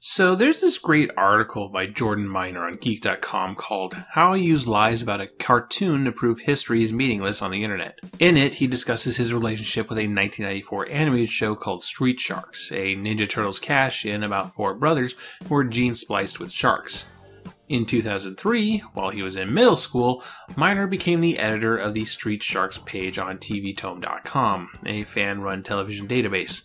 So there's this great article by Jordan Miner on Geek.com called How I Use Lies About a Cartoon to Prove History is Meaningless on the Internet. In it, he discusses his relationship with a 1994 animated show called Street Sharks, a Ninja Turtles cash-in about four brothers who were gene-spliced with sharks. In 2003, while he was in middle school, Miner became the editor of the Street Sharks page on TVTome.com, a fan-run television database.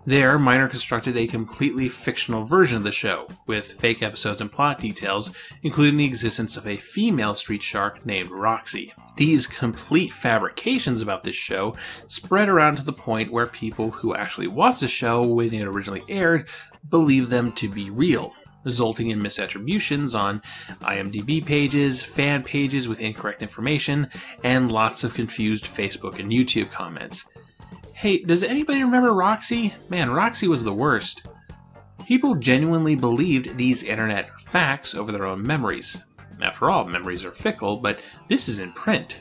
There, Miner constructed a completely fictional version of the show, with fake episodes and plot details, including the existence of a female street shark named Roxy. These complete fabrications about this show spread around to the point where people who actually watched the show when it originally aired believed them to be real, resulting in misattributions on IMDb pages, fan pages with incorrect information, and lots of confused Facebook and YouTube comments. Hey, does anybody remember Roxy? Man, Roxy was the worst. People genuinely believed these internet facts over their own memories. After all, memories are fickle, but this is in print.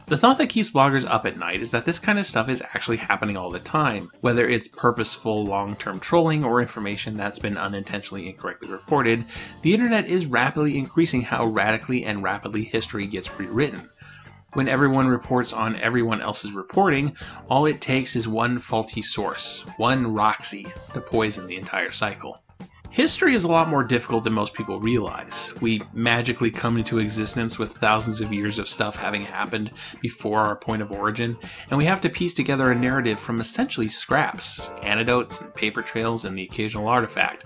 The thought that keeps bloggers up at night is that this kind of stuff is actually happening all the time, whether it's purposeful long-term trolling or information that's been unintentionally incorrectly reported. The internet is rapidly increasing how radically and rapidly history gets rewritten. When everyone reports on everyone else's reporting, all it takes is one faulty source, one Roxy, to poison the entire cycle. History is a lot more difficult than most people realize. We magically come into existence with thousands of years of stuff having happened before our point of origin, and we have to piece together a narrative from essentially scraps, anecdotes, and paper trails, and the occasional artifact.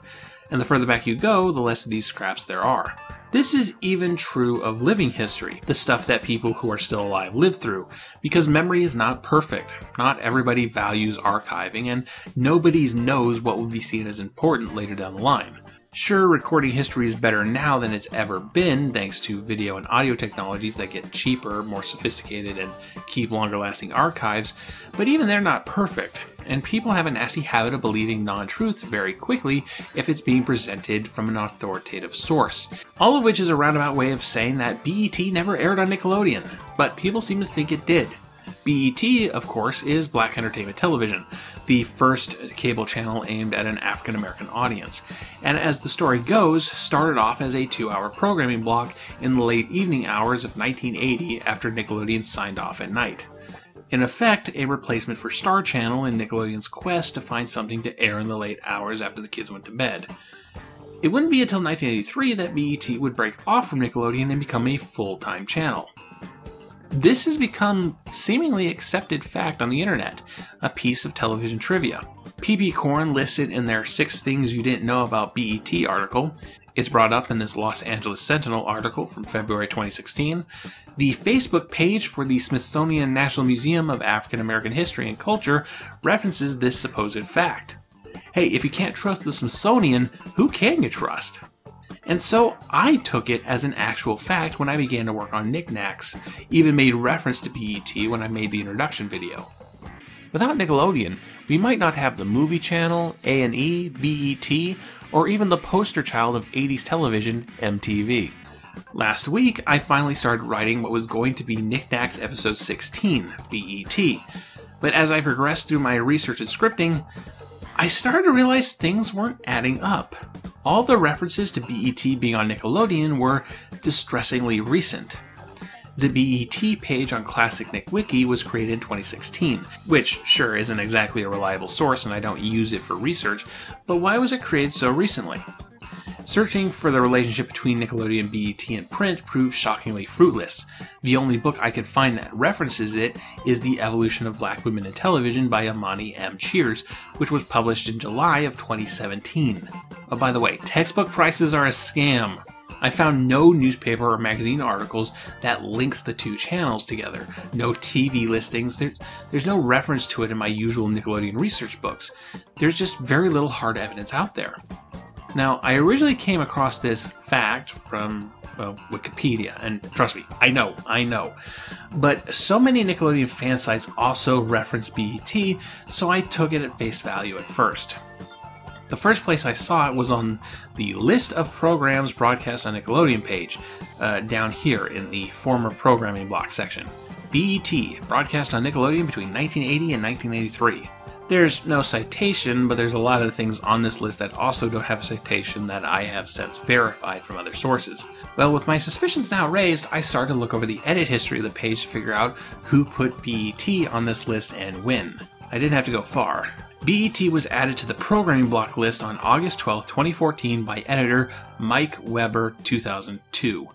And the further back you go, the less of these scraps there are. This is even true of living history, the stuff that people who are still alive live through, because memory is not perfect. Not everybody values archiving, and nobody knows what will be seen as important later down the line. Sure, recording history is better now than it's ever been, thanks to video and audio technologies that get cheaper, more sophisticated, and keep longer-lasting archives, but even they're not perfect. And people have a nasty habit of believing non-truths very quickly if it's being presented from an authoritative source. All of which is a roundabout way of saying that BET never aired on Nickelodeon, but people seem to think it did. BET, of course, is Black Entertainment Television, the first cable channel aimed at an African-American audience, and as the story goes, started off as a 2-hour programming block in the late evening hours of 1980 after Nickelodeon signed off at night. In effect, a replacement for Star Channel in Nickelodeon's quest to find something to air in the late hours after the kids went to bed. It wouldn't be until 1983 that BET would break off from Nickelodeon and become a full-time channel. This has become seemingly accepted fact on the internet, a piece of television trivia. PP Corn lists it in their 6 Things You Didn't Know About BET article. It's brought up in this Los Angeles Sentinel article from February 2016. The Facebook page for the Smithsonian National Museum of African American History and Culture references this supposed fact. Hey, if you can't trust the Smithsonian, who can you trust? And so I took it as an actual fact when I began to work on Knacks, even made reference to BET when I made the introduction video. Without Nickelodeon, we might not have the Movie Channel, A&E, BET, or even the poster child of 80s television, MTV. Last week, I finally started writing what was going to be Knacks episode 16, BET. But as I progressed through my research and scripting, I started to realize things weren't adding up. All the references to BET being on Nickelodeon were distressingly recent. The BET page on Classic Nick Wiki was created in 2016, which sure isn't exactly a reliable source and I don't use it for research, but why was it created so recently? Searching for the relationship between Nickelodeon, BET, and print proved shockingly fruitless. The only book I could find that references it is The Evolution of Black Women in Television by Amani M. Cheers, which was published in July of 2017. Oh, by the way, textbook prices are a scam. I found no newspaper or magazine articles that links the two channels together, no TV listings, there's no reference to it in my usual Nickelodeon research books. There's just very little hard evidence out there. Now, I originally came across this fact from well, Wikipedia, and trust me, I know. But so many Nickelodeon fan sites also reference BET, so I took it at face value at first. The first place I saw it was on the list of programs broadcast on Nickelodeon page, down here in the former programming block section. BET, broadcast on Nickelodeon between 1980 and 1983. There's no citation, but there's a lot of things on this list that also don't have a citation that I have since verified from other sources. Well, with my suspicions now raised, I started to look over the edit history of the page to figure out who put BET on this list and when. I didn't have to go far. BET was added to the programming block list on August 12, 2014 by editor Mike Weber 2002,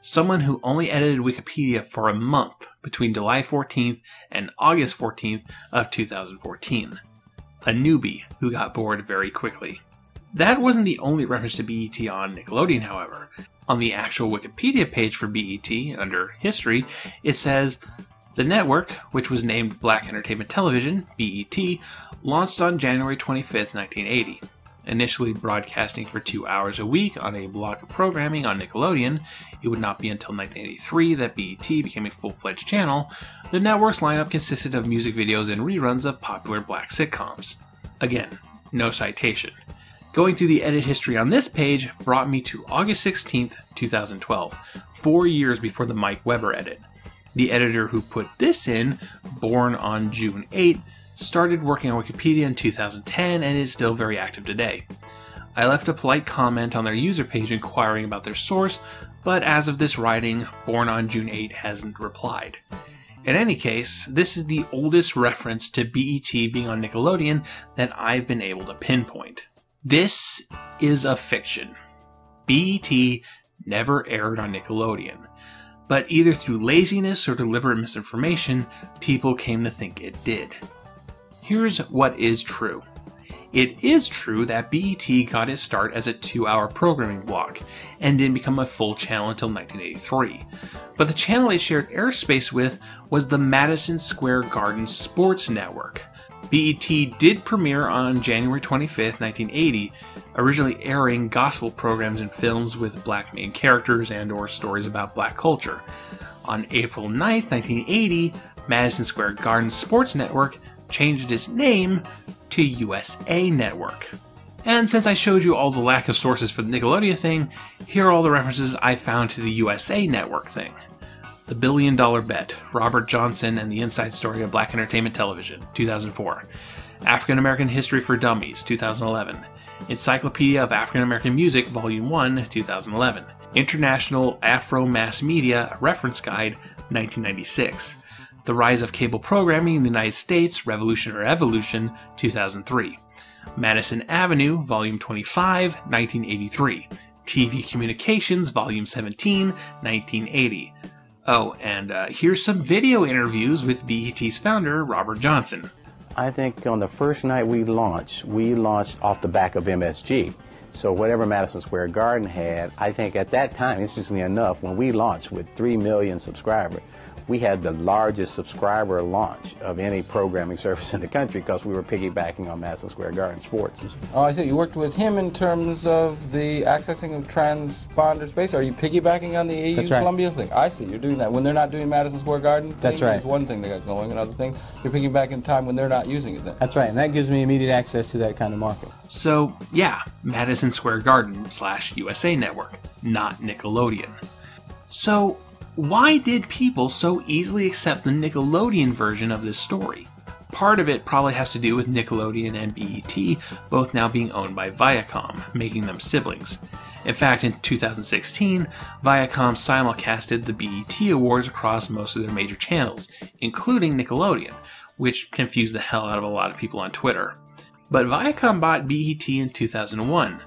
someone who only edited Wikipedia for a month between July 14th and August 14th of 2014. A newbie who got bored very quickly. That wasn't the only reference to BET on Nickelodeon, however. On the actual Wikipedia page for BET, under History, it says, the network, which was named Black Entertainment Television, BET, launched on January 25th, 1980. Initially broadcasting for 2 hours a week on a block of programming on Nickelodeon, it would not be until 1983 that BET became a full-fledged channel. The network's lineup consisted of music videos and reruns of popular black sitcoms. Again, no citation. Going through the edit history on this page brought me to August 16th, 2012, 4 years before the Mike Weber edit. The editor who put this in, born on June 8, started working on Wikipedia in 2010 and is still very active today. I left a polite comment on their user page inquiring about their source, but as of this writing, born on June 8 hasn't replied. In any case, this is the oldest reference to BET being on Nickelodeon that I've been able to pinpoint. This is a fiction. BET never aired on Nickelodeon, but either through laziness or deliberate misinformation, people came to think it did. Here's what is true. It is true that BET got its start as a 2-hour programming block and didn't become a full channel until 1983. But the channel it shared airspace with was the Madison Square Garden Sports Network. BET did premiere on January 25th, 1980, originally airing gospel programs and films with black main characters and/or stories about black culture. On April 9th, 1980, Madison Square Garden Sports Network changed its name to USA Network. And since I showed you all the lack of sources for the Nickelodeon thing, here are all the references I found to the USA Network thing. The $1 Billion Bet, Robert Johnson and the Inside Story of Black Entertainment Television, 2004. African American History for Dummies, 2011. Encyclopedia of African American Music, Volume 1, 2011. International Afro Mass Media Reference Guide, 1996. The Rise of Cable Programming in the United States, Revolution or Evolution, 2003. Madison Avenue, Volume 25, 1983. TV Communications, Volume 17, 1980. Oh, and here's some video interviews with BET's founder, Robert Johnson. I think on the first night we launched off the back of MSG. So whatever Madison Square Garden had, I think at that time, interestingly enough, when we launched with 3 million subscribers, we had the largest subscriber launch of any programming service in the country because we were piggybacking on Madison Square Garden Sports. Oh, I see. You worked with him in terms of the accessing of transponder space. Are you piggybacking on the AU That's right. Columbia thing? I see. You're doing that. When they're not doing Madison Square Garden, That's right. That's one thing they got going. Another thing, you're piggybacking time when they're not using it then. That's right, and that gives me immediate access to that kind of market. So, yeah, Madison Square Garden / USA Network, not Nickelodeon. So, why did people so easily accept the Nickelodeon version of this story? Part of it probably has to do with Nickelodeon and BET both now being owned by Viacom, making them siblings. In fact, in 2016, Viacom simulcasted the BET Awards across most of their major channels, including Nickelodeon, which confused the hell out of a lot of people on Twitter. But Viacom bought BET in 2001,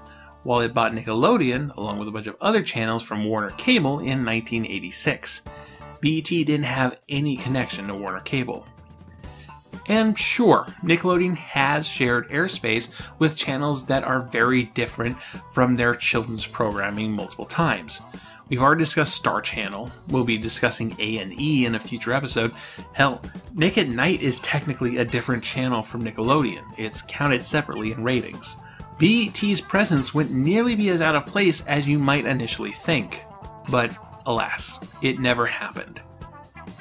while it bought Nickelodeon, along with a bunch of other channels from Warner Cable, in 1986. BET didn't have any connection to Warner Cable. And sure, Nickelodeon has shared airspace with channels that are very different from their children's programming multiple times. We've already discussed Star Channel, we'll be discussing A&E in a future episode. Hell, Nick at Night is technically a different channel from Nickelodeon. It's counted separately in ratings. BET's presence wouldn't nearly be as out of place as you might initially think. But alas, it never happened.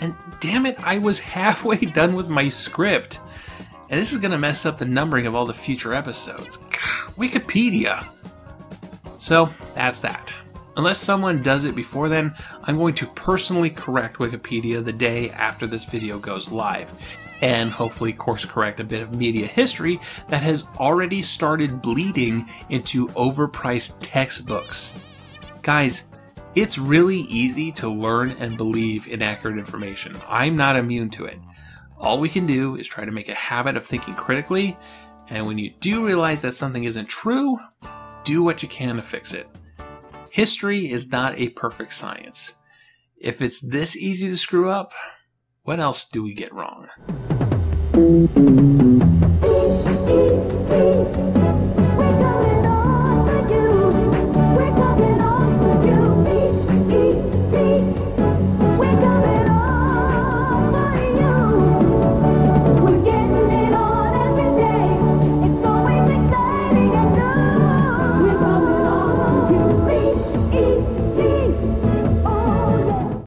And damn it, I was halfway done with my script. And this is going to mess up the numbering of all the future episodes. Wikipedia! So, that's that. Unless someone does it before then, I'm going to personally correct Wikipedia the day after this video goes live. And hopefully course correct a bit of media history that has already started bleeding into overpriced textbooks. Guys, it's really easy to learn and believe inaccurate information. I'm not immune to it. All we can do is try to make a habit of thinking critically, and when you do realize that something isn't true, do what you can to fix it. History is not a perfect science. If it's this easy to screw up, what else do we get wrong?